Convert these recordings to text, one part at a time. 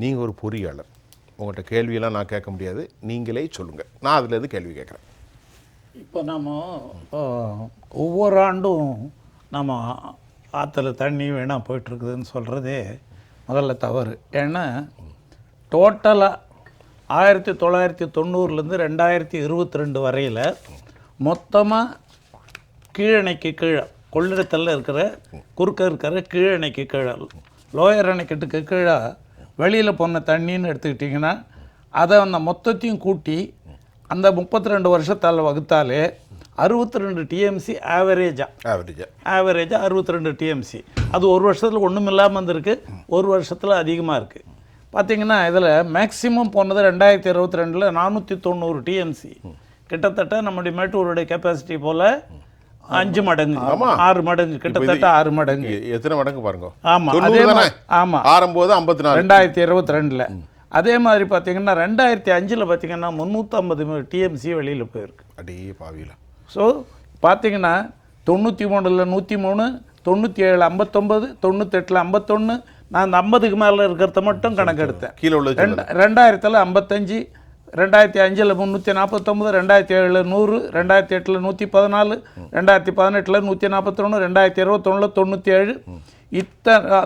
நீங்கள் ஒரு பொறியாளர், உங்கள்கிட்ட கேள்வியெல்லாம் நான் கேட்க முடியாது, நீங்களே சொல்லுங்கள், நான் அதுலேருந்து கேள்வி கேட்குறேன். இப்போ நம்ம ஒவ்வொரு ஆண்டும் நம்ம ஆற்றுல தண்ணி வேணால் போயிட்டுருக்குதுன்னு சொல்கிறதே முதல்ல தவறு. ஏன்னா டோட்டலாக 1990 2022 வரையில் மொத்தமாக கீழணைக்கு கீழே கொள்ளிடத்தில் இருக்கிற குறுக்க இருக்கிற கீழணைக்கு கீழே லோயர் அணைக்கட்டுக்கு கீழே வெளியில் போன தண்ணின்னு எடுத்துக்கிட்டிங்கன்னா அதை அந்த மொத்தத்தையும் கூட்டி அந்த 32 வருஷத்தால் வகுத்தாலே 62 டிஎம்சி ஆவரேஜாக 62 டிஎம்சி. அது ஒரு வருஷத்தில் ஒன்றும் இல்லாமல் இருந்திருக்கு, ஒரு வருஷத்தில் அதிகமாக இருக்குது. பார்த்திங்கன்னா இதில் மேக்ஸிமம் போனது 2022 490 டிஎம்சி. கிட்டத்தட்ட நம்முடைய மேட்டூருடைய கெப்பாசிட்டி போல் 5 மடங்கு 6 மடங்கு, கிட்டத்தட்ட 6 மடங்கு. எத்தனை மடங்கு பாருங்க. ஆமாம், அதே மாதிரி ஆமாம், ஆரம்போது 54 2022. அதே மாதிரி பார்த்தீங்கன்னா 2005 பார்த்தீங்கன்னா 350 டிஎம்சி வெளியில் போயிருக்கு. அடே பாவியில். ஸோ பார்த்தீங்கன்னா 93 103, 97 59, 98 51, நான் அந்த 50க்கு மேலே இருக்கிறத மட்டும் கணக்கெடுத்தேன். கீழே உள்ள 2000 55, 2005 349, 2007 100, 2008 114, 2018 141, 2021 97,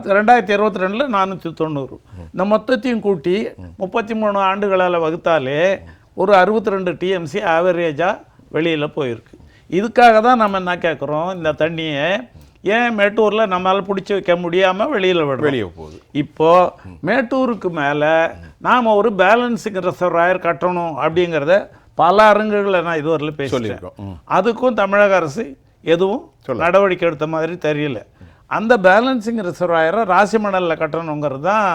2022 490. இந்த மொத்தத்தையும் கூட்டி 33 ஆண்டுகளால் வகுத்தாலே ஒரு 62 டிஎம்சி ஆவரேஜாக வெளியில் போயிருக்கு. இதுக்காக தான் நம்ம என்ன கேட்குறோம், இந்த தண்ணியை ஏன் மேட்டூரில் நம்மளால் பிடிச்சி வைக்க முடியாமல் வெளியில் வெளியே போகுது. இப்போது மேட்டூருக்கு மேலே நாம் ஒரு பேலன்ஸிங் ரிசர்வாயர் கட்டணும் அப்படிங்கிறத பல அரங்குகளை நான் இதுவரையில் பேசியிருக்கேன். அதுக்கும் தமிழக அரசு எதுவும் நடவடிக்கை எடுத்த மாதிரி தெரியல. அந்த பேலன்சிங் ரிசர்வாயரை ராசிமணலில் கட்டணுங்கிறது தான்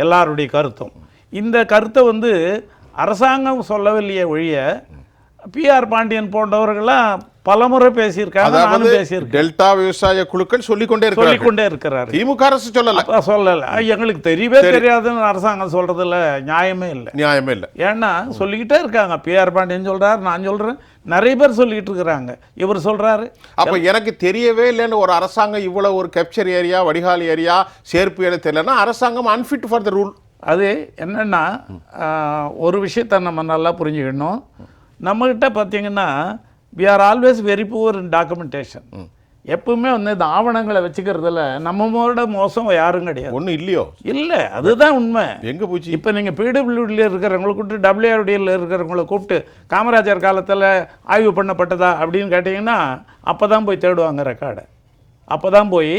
எல்லாருடைய கருத்தும். இந்த கருத்தை அரசாங்கம் சொல்லவில்லையே ஒழிய பிஆர் பாண்டியன் போன்றவர்களாம் பலமுறை பேசியிருக்காங்க. டெல்டா விவசாய குழுக்கள் சொல்லிக்கொண்டே இருக்கிறார். திமுக அரசு சொல்லல. எங்களுக்கு தெரியவே தெரியாதுன்னு அரசாங்கம் சொல்றதுல நியாயமே இல்லை. ஏன்னா சொல்லிக்கிட்டே இருக்காங்க. பிஆர் பாண்டியன் சொல்றாரு, நான் சொல்றேன், நிறைய பேர் சொல்லிட்டு இருக்கிறாங்க, இவர் சொல்றாரு. அப்ப எனக்கு தெரியவே இல்லைன்னு ஒரு அரசாங்கம் இவ்வளவு ஒரு கேப்சர் ஏரியா, வடிகால் ஏரியா, சேர்ப்பு ஏரியா தெரியலன்னா அரசாங்கம் அன்ஃபிட் ஃபார் த ரூல். அது என்னன்னா ஒரு விஷயத்த நம்ம நல்லா புரிஞ்சுக்கணும். நம்மகிட்ட பார்த்தீங்கன்னா we are always very poor in documentation. எப்பவுமே இந்த ஆவணங்களை வச்சுக்கிறதுல நம்மளோட மோசம் யாரும் கிடையாது. ஒன்றும் இல்லையோ? இல்லை, அதுதான் உண்மை. எங்கே போச்சு? இப்போ நீங்கள் பிடபிள்யூடியில் இருக்கிறவங்களை கூப்பிட்டு டபிள்யூஆர்டியில் இருக்கிறவங்கள கூப்பிட்டு காமராஜர் காலத்தில் ஆய்வு பண்ணப்பட்டதா அப்படின்னு கேட்டிங்கன்னா அப்போ தான் போய் தேடுவாங்க ரெக்கார்டை. அப்போ தான் போய்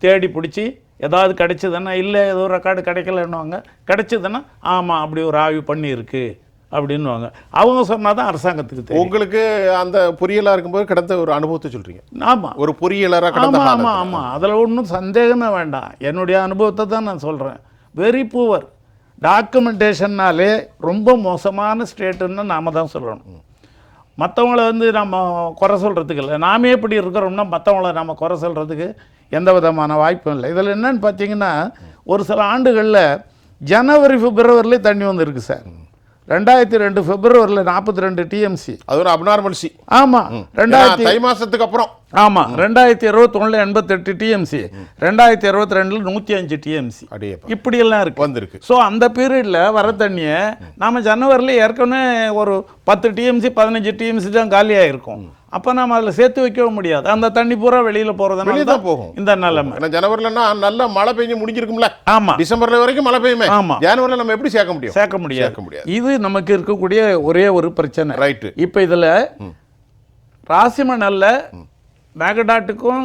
தேடி பிடிச்சி ஏதாவது கிடைச்சதுன்னா, இல்லை ஏதோ ரெக்கார்டு கிடைக்கலன்னுவாங்க, கிடைச்சதுன்னா ஆமாம் அப்படி ஒரு ஆய்வு பண்ணியிருக்கு அப்படின்வாங்க. அவங்க சொன்னால் தான் அரசாங்கத்துக்கு தெரியும். உங்களுக்கு அந்த பொறியியலாக இருக்கும்போது கிடைத்த ஒரு அனுபவத்தை சொல்கிறீங்க. ஆமாம், ஒரு பொறியியலராக கடந்த. ஆமாம், அதில் ஒன்றும் சந்தேகமே வேண்டாம். என்னுடைய அனுபவத்தை தான் நான் சொல்கிறேன். வெரி புவர் டாக்குமெண்டேஷன்னாலே ரொம்ப மோசமான ஸ்டேட்டுன்னு நாம் தான் சொல்லணும். மற்றவங்கள நம்ம குறை சொல்கிறதுக்கு இல்லை. நாமே எப்படி இருக்கிறோம்னா மற்றவங்கள நம்ம குறை சொல்கிறதுக்கு எந்த விதமான வாய்ப்பும் இல்லை. இதில் என்னன்னு பார்த்தீங்கன்னா ஒரு சில ஆண்டுகளில் ஜனவரி பிப்ரவரிலே தண்ணி வந்துருக்கு சார். 2002 பிப்ரவரியில் 42 டிஎம்சி. அது ஒரு அப்நார்மல்சி. ஆமாம், 2000 தை மாதத்துக்கு அப்புறம். ஆமாம், 2021 88 டிஎம்சி, 2022 105 டிஎம்சி. இப்படியெல்லாம் இருக்கு வந்திருக்கு. ஸோ அந்த பீரியடில் வர தண்ணியை நாம் ஜனவரியில் ஏற்கனவே ஒரு 10 டிஎம்சி 15 டிஎம்சி தான் காலியாக இருக்கும். அப்போ நம்ம அதில் சேர்த்து வைக்கவும் முடியாது. அந்த தண்ணி பூரா வெளியில் போகிறதுனால தான் போகும் இந்த நிலைமை. ஜனவரிலன்னா நல்ல மழை பெஞ்சு முடிஞ்சிருக்கும்ல. ஆமாம், டிசம்பரில் வரைக்கும் மழை பெய்யுமே. ஆமாம், ஜனவரியில் நம்ம எப்படி சேர்க்க முடியாது. இது நமக்கு இருக்கக்கூடிய ஒரே ஒரு பிரச்சனை. ரைட்டு. இப்போ இதில் ராசிமணலில் மேகடாட்டுக்கும்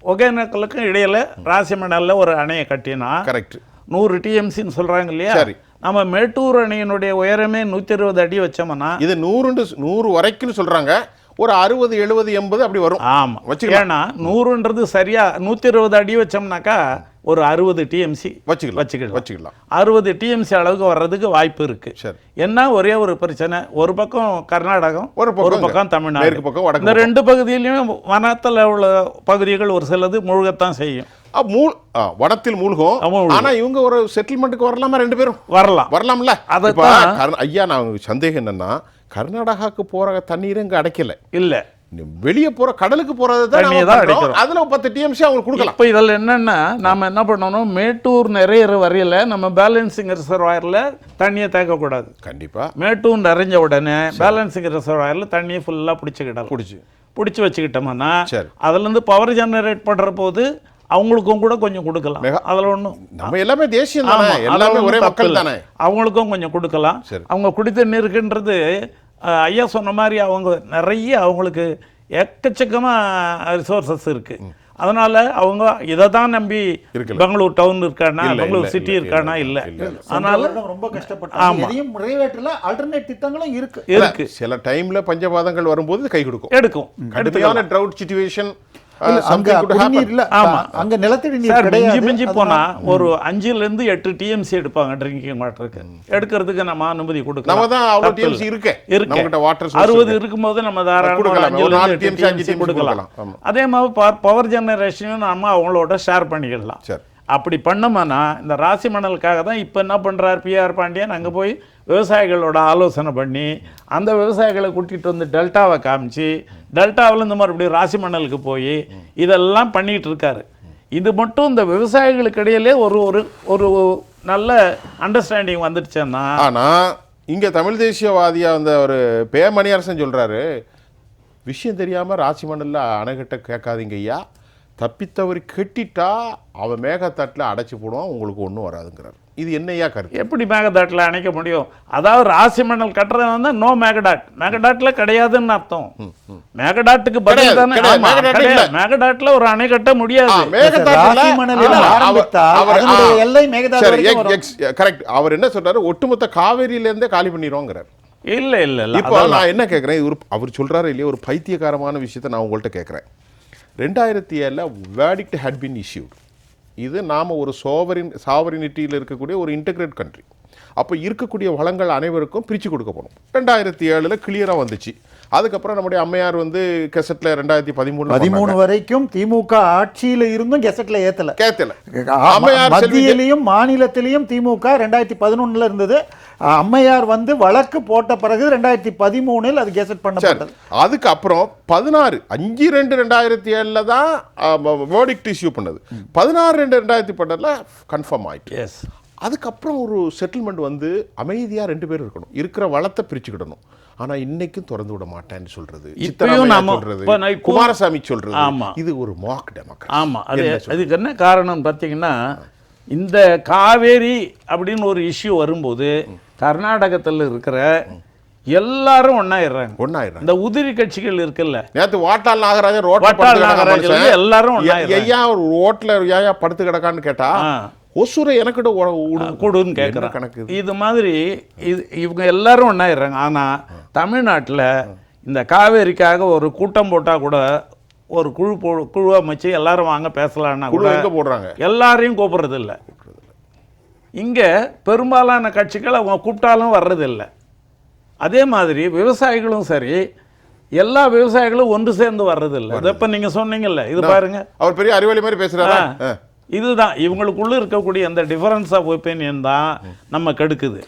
ஒகேனக்கலுக்கும் இடையில ராசிமணலில் ஒரு அணையை கட்டினா கரெக்ட் 100 டிஎம்சின்னு சொல்கிறாங்க இல்லையா? சரி. நம்ம மேட்டூர் அணையினுடைய உயரமே 120 அடி வச்சோம்னா இது 100 வரைக்கும் சொல்கிறாங்க. ஒரு 60 70 80 அப்படி வரும். ஆமாம், ஏன்னா 100ன்றது சரியா 120 அடி வச்சோம்னாக்கா ஒரு 60 டிஎம்சி வச்சுக்கலாம். 60 டிஎம்சி அளவுக்கு வர்றதுக்கு வாய்ப்பு இருக்கு. என்ன ஒரே ஒரு பிரச்சனை, ஒரு பக்கம் கர்நாடகம், ஒரு பக்கம் தமிழ்நாடு. இந்த 2 பகுதியிலையும் வனத்தில் உள்ள பகுதிகள் ஒரு சிலது முழுகத்தான் செய்யும். வனத்தில் மூழ்கும். ஆனா இவங்க ஒரு செட்டில்மெண்ட்டுக்கு வரலாமா? 2 பேரும் வரலாம்ல. அதான் ஐயா, நான் சந்தேகம் என்னன்னா கர்நாடகாவுக்கு போகிற தண்ணீர் இங்கே அடைக்கலை. இல்லை, வெளியே போற கடலுக்கு போறது தண்ணியை தான் அடிக்கிறோம். அதுல 10 டிஎம்சி அவங்க கொடுக்கலாம். இப்போ இதில் என்னன்னா நாம என்ன பண்ணணும், மேட்டூர் நிறையிற வரையில நம்ம பேலன்சிங் ரிசர்வாயர்ல தண்ணியை தேக்கக்கூடாது. கண்டிப்பா மேட்டூர் நிறைஞ்ச உடனே பேலன்சிங் ரிசர்வாயர்ல தண்ணியை ஃபுல்லா பிடிச்சிக்கிடலாம். பிடிச்சி வச்சுக்கிட்டோம்னா அதுலேருந்து பவர் ஜெனரேட் பண்ற போது அவங்களுக்கும் கூட கொஞ்சம் கொடுக்கலாம். அதில் ஒன்றும் நம்ம எல்லாமே தேசியம் தானே, எல்லாமே ஒரே மக்கள் தானே, அவங்களுக்கும் கொஞ்சம் கொடுக்கலாம். அவங்க குடித்த நீருக்குன்றது ஐயா சொன்ன மாதிரி அவங்க நிறைய அவங்களுக்கு எக்கச்சக்கமாக ரிசோர்ஸஸ் இருக்கு. அதனால அவங்க இதை தான் நம்பி பெங்களூர் டவுன் இருக்கானா, பெங்களூர் சிட்டி இருக்கானா இல்லை. அதனால ரொம்ப கஷ்டப்பட்டாங்க. எதையும் நிறைவேற்றல, ஆல்டர்னேட் திட்டங்களும் இருக்கு. சில டைம்ல பஞ்சபாதங்கள் வரும்போது கை கொடுக்கும், எடுக்கும். கடுமையான ட்ரவுட் சிச்சுவேஷன் அங்க நிலத்தடி நீர் மிஞ்சி போனா ஒரு 5 ல இருந்து 8 டிஎம்சி எடுப்பாங்க ட்ரிங்கிங் வாட்டருக்கு. எடுக்கிறதுக்கு நம்ம அனுமதி கொடுக்கலாம். 60 இருக்கும்போது நம்ம தாராளமாக கொடுக்கலாம். அதே மாதிரி பவர் ஜெனரேஷன் நம்ம அவங்களோட ஷேர் பண்ணிக்கலாம். அப்படி பண்ணோம்னா இந்த ராசி மணலுக்காக தான் இப்போ என்ன பண்ணுறார் பிஆர் பாண்டியன், அங்கே போய் விவசாயிகளோட ஆலோசனை பண்ணி அந்த விவசாயிகளை கூட்டிகிட்டு வந்து டெல்டாவை காமிச்சு டெல்டாவில் இந்த மறுபடியும் ராசி மணலுக்கு போய் இதெல்லாம் பண்ணிகிட்டு இருக்காரு. இது மட்டும் இந்த விவசாயிகளுக்கு இடையிலே ஒரு ஒரு நல்ல அண்டர்ஸ்டாண்டிங் வந்துடுச்சேன்னா. ஆனால் இங்கே தமிழ் தேசியவாதியாக வந்த ஒரு மணியரசன் சொல்கிறாரு, விஷயம் தெரியாமல் ராசி மணலில் அணைக்கட்ட கேட்காதீங்க ஐயா, தப்பித்தவரி கெட்டிட்டா அவன் மேகத்தாட்டில் அடைச்சி போடுவான், உங்களுக்கு ஒன்றும் வராதுங்கிறார். இது என்னையா கருத்து? எப்படி மேகதாட்டில் அணைக்க முடியும்? அதாவது ராசி மணல் கட்டுறது வந்து நோ மேகடாட், மேகடாட்டில் கிடையாதுன்னு அர்த்தம். மேகடாட்டுக்கு பதில் தானே. மேகடாட்டில் ஒரு அணை கட்ட முடியாது. கரெக்ட். அவர் என்ன சொல்றாரு, ஒட்டுமொத்த காவேரியிலேருந்தே காலி பண்ணிடுவோங்கிறார். இல்ல இல்ல இல்ல. இப்போ நான் என்ன கேட்குறேன், அவர் சொல்றாரு இல்லையா, ஒரு பைத்தியகாரமான விஷயத்தை நான் உங்கள்கிட்ட கேட்குறேன். 2007 வேர்டிக்ட் ஹேட் பீன் இஷ்யூட். இது நாம் ஒரு சாவரினிட்டியில் இருக்கக்கூடிய ஒரு இன்டெகிரேட் கண்ட்ரி. அப்போ இருக்கக்கூடிய வளங்கள் அனைவருக்கும் பிரித்து கொடுக்க போகணும். 2007 கிளியராக வந்துச்சு. அதுக்கப்புறம் நம்முடைய அம்மையார் வந்து கெசட்டில் 2013 வரைக்கும் திமுக ஆட்சியில் இருந்தும் கெசட்டில் ஏற்றலை. அம்மையார் மத்தியிலையும் மாநிலத்திலையும் திமுக 2011 இருந்தது. அம்மையார் வந்து வழக்கு போட்ட பிறகு 2013 அது கெசட் பண்ணப்பட்டது. அதுக்கப்புறம் 16/5/2007 தான் வேர்டிக்ட் இஷ்யூ பண்ணது. 16/2/2010 கன்ஃபார்ம் ஆயிட்டு. அதுக்கப்புறம் ஒரு செட்டில்மெண்ட் வந்து அமைதியா 2 பேர் இருக்கணும், இருக்கிற வளத்தை பிரிச்சுக்கிடணும். ஆனா இன்னைக்கும் திறந்து விட மாட்டேன்னு சொல்றது, குமாரசாமி சொல்றது, இது ஒரு மாக் டெமோக்ரஸி. ஆமா, அதுக்கு என்ன காரணம் பார்த்தீங்கன்னா, இந்த காவேரி அப்படின்னு ஒரு இஷ்யூ வரும்போது கர்நாடகத்தில் இருக்கிற எல்லாரும் ஒன்னாயிடுறாங்க. இந்த உதிரி கட்சிகள் இருக்குல்ல, நேத்து வாட்டாள் நாகராஜன் எல்லாரும் ஒரு ரோட்ல ஏயா படுத்து கிடக்கான்னு கேட்டா ஒசூரை எனக்கு கொடுன்னு கேட்குறேன் கணக்கு. இது மாதிரி இவங்க எல்லாரும் ஒன்றாயிடுறாங்க. ஆனால் தமிழ்நாட்டில் இந்த காவேரிக்காக ஒரு கூட்டம் போட்டால் கூட, ஒரு குழு அமைச்சு எல்லாரும் வாங்க பேசலான்னா கூட போடுறாங்க, எல்லாரையும் கூப்பிட்றது இல்லை. இங்கே பெரும்பாலான கட்சிகள் அவங்க கூப்பிட்டாலும் வர்றதில்லை. அதே மாதிரி விவசாயிகளும் சரி, எல்லா விவசாயிகளும் ஒன்று சேர்ந்து வர்றதில்லை. அதை இப்போ நீங்கள் சொன்னீங்கல்ல, இது பாருங்க, அவர் பெரிய அறிவாளி மாதிரி பேசுகிறாரா. இதுதான் இவங்களுக்குள்ள இருக்கக்கூடிய அந்த டிஃபரன்ஸ் ஆஃப் ஒப்பீனியன் தான் நம்ம கெடுக்குது.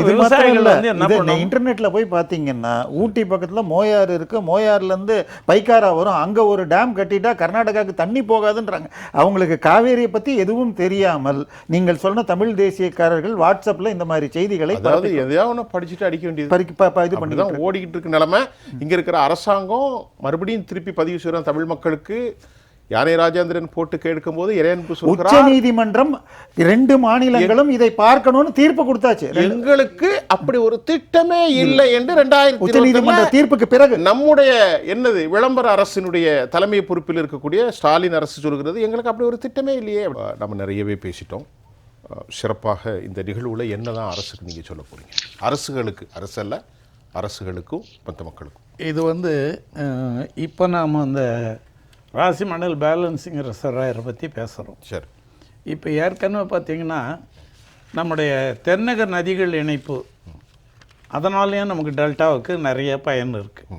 விவசாயிகள் வந்து என்ன, இன்டர்நெட்ல போய் பார்த்தீங்கன்னா ஊட்டி பக்கத்துல மோயார் இருக்கு, மோயார்ல இருந்து பைக்காரா வரும், அங்க ஒரு டேம் கட்டிட்டா கர்நாடகாவுக்கு தண்ணி போகாதுன்றாங்க. அவங்களுக்கு காவேரியை பத்தி எதுவும் தெரியாமல் நீங்கள் சொன்ன தமிழ் தேசியக்காரர்கள் வாட்ஸ்அப்ல இந்த மாதிரி செய்திகளை எதையாவது படிச்சுட்டு அடிக்க வேண்டியது இது பண்ணி தான் ஓடிக்கிட்டு இருக்கு நிலைமை. இங்க இருக்கிற அரசாங்கம் மறுபடியும் திருப்பி பதிவு செய்யற தமிழ் மக்களுக்கு யானை ராஜேந்திரன் போட்டு கேட்கும் போது உச்ச நீதிமன்றம் 2 மாநிலங்களும் இதை பார்க்கணும்னு தீர்ப்பு கொடுத்தாச்சு. எங்களுக்கு அப்படி ஒரு திட்டமே இல்லை என்று 2000 உச்ச நீதிமன்ற தீர்ப்புக்கு பிறகு நம்முடைய என்னது விளம்பர அரசினுடைய தலைமை பொறுப்பில் இருக்கக்கூடிய ஸ்டாலின் அரசு சொல்கிறது, எங்களுக்கு அப்படி ஒரு திட்டமே இல்லையே. நம்ம நிறையவே பேசிட்டோம். சிறப்பாக இந்த நிகழ்வுல என்னதான் அரசுக்கு நீங்க சொல்ல போறீங்க? அரசுகளுக்கு, அரசல்ல அரசுகளுக்கும் மற்ற மக்களுக்கும். இது வந்து இப்போ நாம் அந்த ராசி மணல் பேலன்சிங் ரிசர்வாயரை பற்றி பேசுகிறோம். சரி, இப்போ ஏற்கனவே பார்த்திங்கன்னா நம்முடைய தென்னக நதிகள் இணைப்பு, அதனாலேயும் நமக்கு டெல்டாவுக்கு நிறைய பயன் இருக்குது.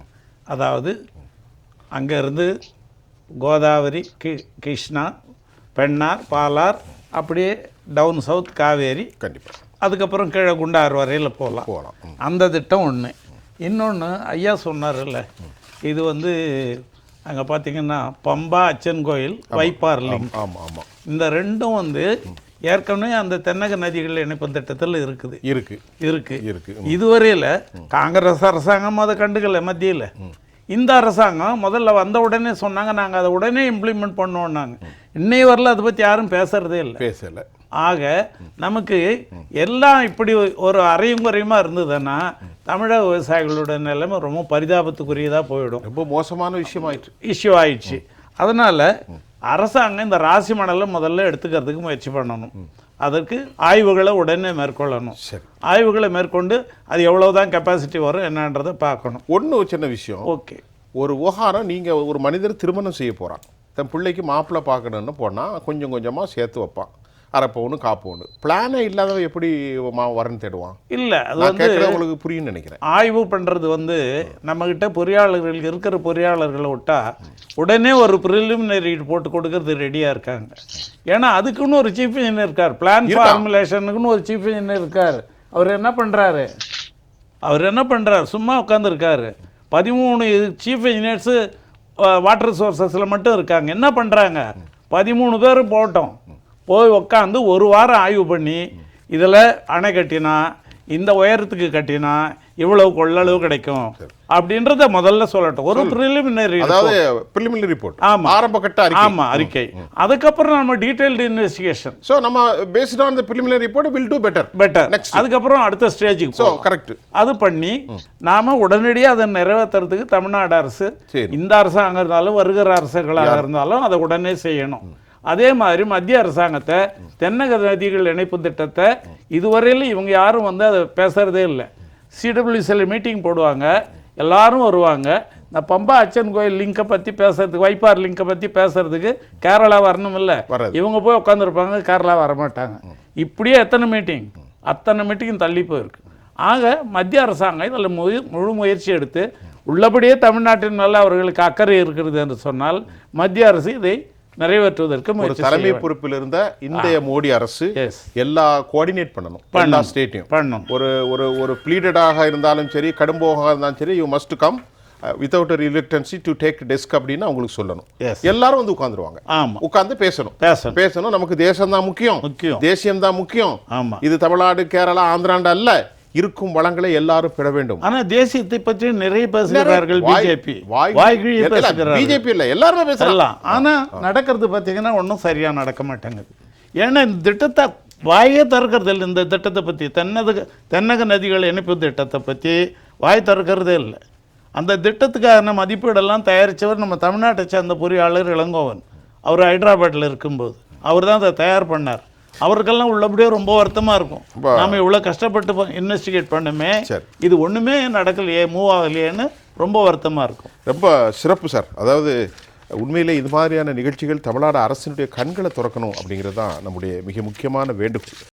அதாவது அங்கேருந்து கோதாவரி, கிருஷ்ணா, பெண்ணார், பாலார், அப்படியே டவுன் சவுத் காவேரி, கண்டிப்பாக அதுக்கப்புறம் கீழே குண்டார் வரையில் போகலாம். அந்த திட்டம் ஒன்று. இன்னொன்று ஐயா சொன்னார்ல, இது வந்து அங்கே பார்த்தீங்கன்னா பம்பா அச்சன் கோயில் வைப்பார் லிங்க். ஆமாம் ஆமாம். இந்த ரெண்டும் வந்து ஏற்கனவே அந்த தென்னக நதிகள் இணைப்பு திட்டத்தில் இருக்குது. இருக்கு. இதுவரையில் காங்கிரஸ் அரசாங்கம் அதை கண்டுக்கல மத்தியில். இந்த அரசாங்கம் முதல்ல வந்த உடனே சொன்னாங்க நாங்கள் அதை உடனே இம்ப்ளிமெண்ட் பண்ணோன்னாங்க. இன்னைய வரல அதை பற்றி யாரும் பேசுறதே இல்லை, பேசலை. ஆக நமக்கு எல்லாம் இப்படி ஒரு அரையும் குறையுமா இருந்ததுன்னா தமிழக விவசாயிகளோட நிலைமை ரொம்ப பரிதாபத்துக்குரியதாக போயிடும். ரொம்ப மோசமான இஷ்யூ ஆயிடுச்சு. அதனால் அரசாங்கம் இந்த ராசி மணலை முதல்ல எடுத்துக்கிறதுக்கு முயற்சி பண்ணணும். அதற்கு ஆய்வுகளை உடனே மேற்கொள்ளணும். ஆய்வுகளை மேற்கொண்டு அது எவ்வளவுதான் கெப்பாசிட்டி வரும் என்னன்றதை பார்க்கணும். ஒன்று சின்ன விஷயம். ஓகே, ஒரு விவகாரம், நீங்கள் ஒரு மனிதர் திருமணம் செய்ய போகிறான், தன் பிள்ளைக்கு மாப்பிள்ளை பார்க்கணுன்னு போனால் கொஞ்சம் கொஞ்சமாக சேர்த்து வைப்பான், அரை பவுனு காப்பவுனு. பிளானே இல்லாதவன் எப்படி வரன்னு தேடுவான்? இல்லை, அது வந்து உங்களுக்கு புரியும்னு நினைக்கிறேன். ஆய்வு பண்ணுறது வந்து நம்மக்கிட்ட பொறியாளர்கள் இருக்கிற பொறியாளர்களை விட்டால் உடனே ஒரு ப்ரிலிமினரி போட்டு கொடுக்கறது ரெடியாக இருக்காங்க. ஏன்னா அதுக்குன்னு ஒரு சீஃப் இன்ஜினியர் இருக்கார், பிளான் ஃபார்முலேஷனுக்குன்னு ஒரு சீஃப் இன்ஜினியர் இருக்கார். அவர் என்ன பண்ணுறாரு? சும்மா உட்காந்துருக்காரு. 13 சீஃப் இன்ஜினியர்ஸு வாட்டர் சோர்சஸில் மட்டும் இருக்காங்க. என்ன பண்ணுறாங்க? 13 பேர் போய் உக்காந்து ஒரு வாரம் ஆய்வு பண்ணி இதில் அணை கட்டினா இந்த உயரத்துக்கு கட்டினா இவ்வளவு கொள்ளளவு கிடைக்கும் அப்படின்றத முதல்ல சொல்லட்டும். ஒரு ப்ரிலிமினரி ரிப்போர்ட். ஆமா, ஆரம்ப கட்ட அறிக்கை. ஆமா, அறிக்கை. அதுக்கப்புறம் நம்ம டீடைல்டு இன்வெஸ்டிகேஷன். சோ நம்ம based on the preliminary report will do better. அதுக்கப்புறம் அடுத்த ஸ்டேஜுக்கு போறோம். கரெக்ட். அது பண்ணி நாம உடனடியாக அதை நிறைவேற்றுறதுக்கு தமிழ்நாடு அரசு, இந்த அரசாங்கம் இருந்தாலும் வருகிற அரசுகளாக இருந்தாலும் அதை உடனே செய்யணும். அதே மாதிரி மத்திய அரசாங்கத்தை தென்னக நதிகள் இணைப்பு திட்டத்தை இதுவரையிலும் இவங்க யாரும் வந்து அதை பேசுறதே இல்லை. சிடபிள்யூசியில் மீட்டிங் போடுவாங்க, எல்லாரும் வருவாங்க. இந்த பம்பா அச்சன் கோயில் லிங்கை பற்றி பேசுறதுக்கு, வைப்பார் லிங்கை பற்றி பேசுறதுக்கு கேரளா வரணும் இல்லை, இவங்க போய் உட்காந்துருப்பாங்க, கேரளா வரமாட்டாங்க. இப்படியே அத்தனை மீட்டிங் தள்ளி போயிருக்கு. ஆக மத்திய அரசாங்கம் இதில் முழு முயற்சி எடுத்து உள்ளபடியே தமிழ்நாட்டின் மேலே அவர்களுக்கு அக்கறை இருக்கிறது என்று சொன்னால் மத்திய அரசு இதை நிறைவேற்றுவதற்கு ஒரு தலைமை பொறுப்பில் இருந்த இந்திய மோடி அரசு எல்லா கோஆர்டினேட் பண்ணணும், எல்லா ஸ்டேட்டையும் பண்ணணும். ஒரு ப்ளீடடாக இருந்தாலும் சரி, கடும்போக இருந்தாலும் சரி, you must come without reluctancy to take desk அப்படின்னு அவங்களுக்கு சொல்லணும். எல்லாரும் வந்து உட்காந்துருவாங்க, உட்காந்து பேசணும். நமக்கு தேசம் தான் முக்கியம், தேசியம் தான் முக்கியம். இது தமிழ்நாடு, கேரளா, ஆந்திராண்டா அல்ல, இருக்கும் வளங்களை எல்லாரும் பெற வேண்டும். ஆனா தேசியத்தை பற்றி நிறைய பேசுகிறார்கள். பிஜேபி இல்ல, எல்லாரும் பேசலாம். ஆனா நடக்கிறது பார்த்தீங்கன்னா ஒன்றும் சரியா நடக்க மாட்டேங்குது. ஏன்னா இந்த திட்டத்தை வாயே திறக்கிறது இல்லை. இந்த திட்டத்தை பற்றி, தென்னக நதிகள் இணைப்பு திட்டத்தை பற்றி வாய் திறக்கிறதே இல்லை. அந்த திட்டத்துக்கான மதிப்பீடெல்லாம் தயாரித்தவர் நம்ம தமிழ்நாட்டை சேர்ந்த பொறியாளர் இளங்கோவன். அவர் ஹைதராபாத்தில் இருக்கும்போது அவர் தான் அதை தயார் பண்ணார். அவருக்கெல்லாம் உள்ளபடியே ரொம்ப வருத்தமாக இருக்கும். நாம் இவ்வளோ கஷ்டப்பட்டு இன்வெஸ்டிகேட் பண்ணுமே, இது ஒன்றுமே நடக்கலையே, மூவ் ஆகலையேன்னு ரொம்ப வருத்தமாக இருக்கும். ரொம்ப சிறப்பு சார். அதாவது உண்மையிலே இது மாதிரியான நிகழ்ச்சிகள் தமிழ்நாடு அரசினுடைய கண்களை திறக்கணும் அப்படிங்கிறது தான் நம்முடைய மிக முக்கியமான வேண்டுகோள்.